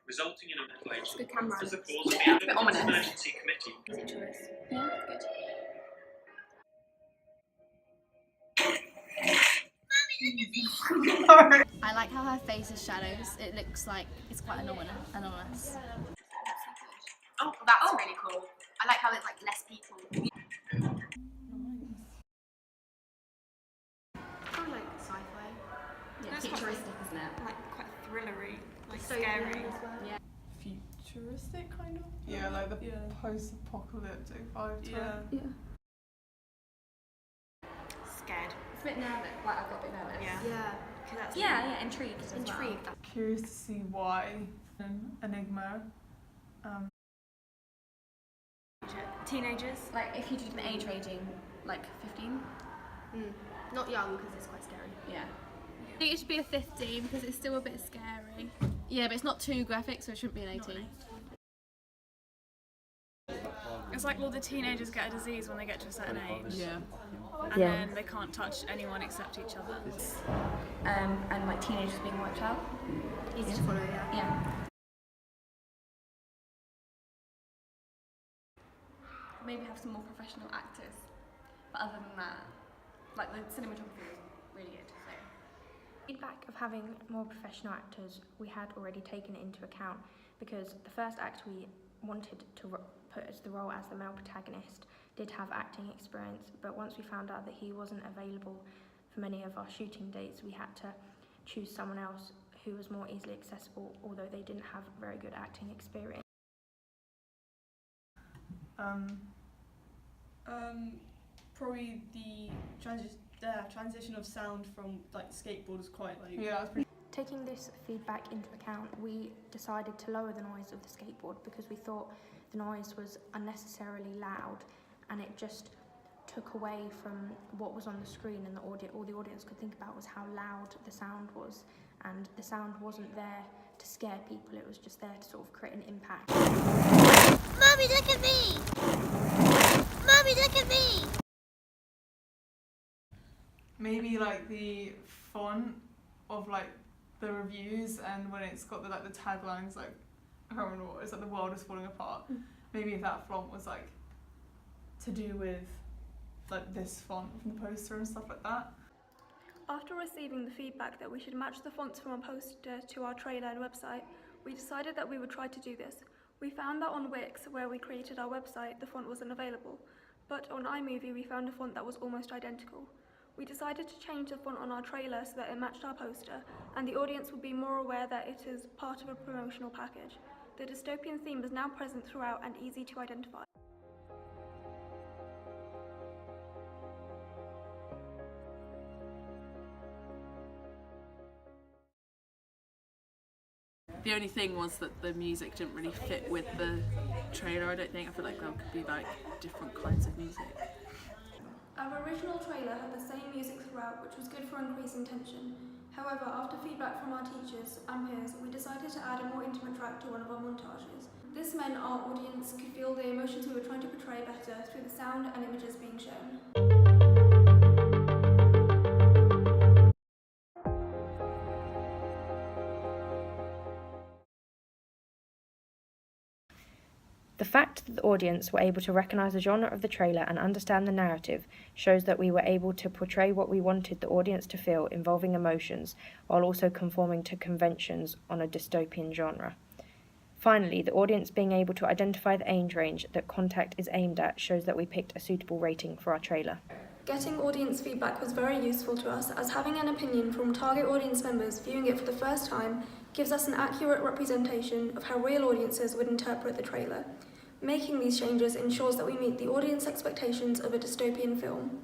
resulting in a metal agent Good camera. as the cause of the Ambulance ominous. Emergency Committee. Easy choice. Yeah, good. I like how her face is shadows. It looks like it's quite anonymous. Oh, that's really cool. I like how it's like less people. I like sci-fi. Yeah, That's futuristic, isn't it? Like quite thrillery, like So scary. as well. Yeah. Futuristic kind of? Yeah, like the post-apocalyptic vibe to it. Yeah. Scared. It's a bit nervous. Like I've got a bit nervous. Yeah. Yeah. That's Yeah, intrigued. as well. Intrigued. Curious to see why Enigma. Teenagers. Like if you did an age rating, like 15. Not young because it's quite scary. Yeah. I think it should be a 15 because it's still a bit scary. Yeah, but it's not too graphic, so it shouldn't be an 18. It's like all the teenagers get a disease when they get to a certain age. Yeah. And then they can't touch anyone except each other. And like teenagers being wiped out. Easy to follow, yeah. Yeah. Maybe have some more professional actors. But other than that, like the cinematography was really good. So. Feedback of having more professional actors we had already taken into account because the first act we wanted to put as the role as the male protagonist did have acting experience, but once we found out that he wasn't available for many of our shooting dates, we had to choose someone else who was more easily accessible, although they didn't have very good acting experience. Probably the transition of sound from like skateboard is quite like Taking this feedback into account, we decided to lower the noise of the skateboard because we thought the noise was unnecessarily loud and it just took away from what was on the screen, and all the audience could think about was how loud the sound was, and the sound wasn't there to scare people, it was just there to sort of create an impact. Mommy, look at me! Mommy, look at me! Maybe like the font of like the reviews, and when it's got the like the taglines like I can't remember what it's like, the world is falling apart. Maybe if that font was like to do with like this font from the poster and stuff like that. After receiving the feedback that we should match the fonts from our poster to our trailer and website, we decided that we would try to do this. We found that on Wix, where we created our website, the font wasn't available, but on iMovie we found a font that was almost identical. We decided to change the font on our trailer so that it matched our poster, and the audience would be more aware that it is part of a promotional package. The dystopian theme is now present throughout and easy to identify. The only thing was that the music didn't really fit with the trailer, I don't think. I feel like there could be like different kinds of music. Our original trailer had the same music throughout, which was good for increasing tension. However, after feedback from our teachers and peers, we decided to add a more intimate track to one of our montages. This meant our audience could feel the emotions we were trying to portray better through the sound and images being shown. The fact that the audience were able to recognise the genre of the trailer and understand the narrative shows that we were able to portray what we wanted the audience to feel, involving emotions, while also conforming to conventions on a dystopian genre. Finally, the audience being able to identify the age range that Contact is aimed at shows that we picked a suitable rating for our trailer. Getting audience feedback was very useful to us, as having an opinion from target audience members viewing it for the first time gives us an accurate representation of how real audiences would interpret the trailer. Making these changes ensures that we meet the audience expectations of a dystopian film.